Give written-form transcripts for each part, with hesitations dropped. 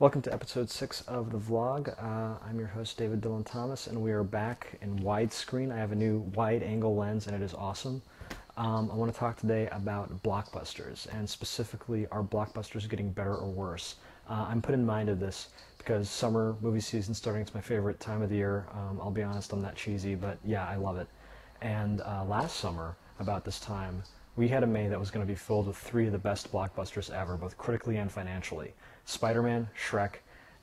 Welcome to episode 6 of the vlog. I'm your host, David Dylan Thomas, and we are back in widescreen. I have a new wide-angle lens, and it is awesome. I want to talk today about blockbusters, and specifically, are blockbusters getting better or worse? I'm put in mind of this because summer movie season starting. It's my favorite time of the year. I'll be honest, I'm not cheesy, but yeah, I love it. And last summer, about this time, we had a May that was going to be filled with 3 of the best blockbusters ever, both critically and financially. Spider-Man, Shrek,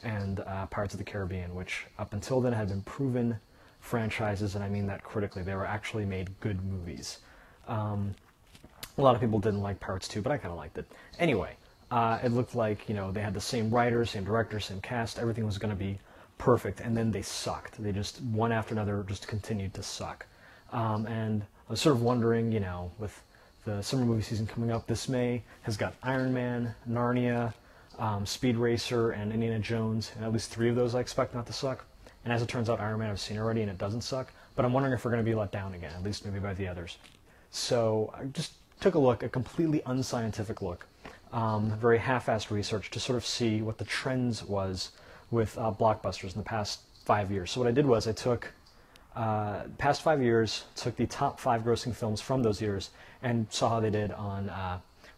and Pirates of the Caribbean, which up until then had been proven franchises, and I mean that critically. They were actually made good movies. A lot of people didn't like Pirates 2, but I kind of liked it. Anyway, it looked like, they had the same writers, same directors, same cast. Everything was going to be perfect, and then they sucked. They just, one after another, just continued to suck. And I was sort of wondering, with the summer movie season coming up, this May has got Iron Man, Narnia, Speed Racer, and Indiana Jones, and at least 3 of those I expect not to suck. And as it turns out, Iron Man I've seen already, and it doesn't suck. But I'm wondering if we're going to be let down again, at least maybe by the others. So I just took a look, a completely unscientific look, very half-assed research to sort of see what the trends was with blockbusters in the past 5 years. So what I did was I took past 5 years, took the top 5 grossing films from those years, and saw how they did on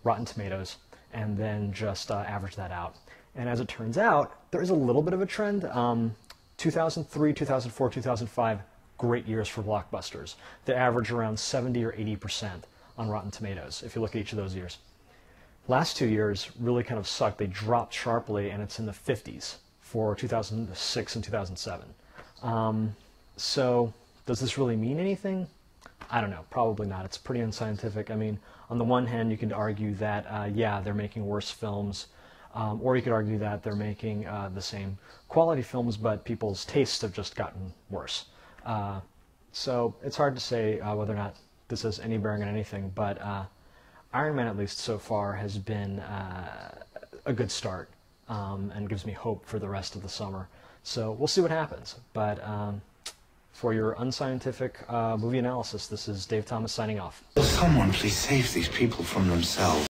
Rotten Tomatoes, and then just averaged that out. And as it turns out, there is a little bit of a trend. 2003, 2004, 2005, great years for blockbusters. They average around 70 or 80% on Rotten Tomatoes, if you look at each of those years. Last 2 years really kind of sucked. They dropped sharply, and it's in the 50s for 2006 and 2007. So does this really mean anything? I don't know, probably not. It's pretty unscientific. I mean, on the one hand, you could argue that, yeah, they're making worse films, or you could argue that they're making the same quality films, but people's tastes have just gotten worse. So it's hard to say whether or not this has any bearing on anything, but Iron Man, at least so far, has been a good start, and gives me hope for the rest of the summer. So we'll see what happens, but for your unscientific movie analysis, this is Dave Thomas signing off. Will someone please save these people from themselves?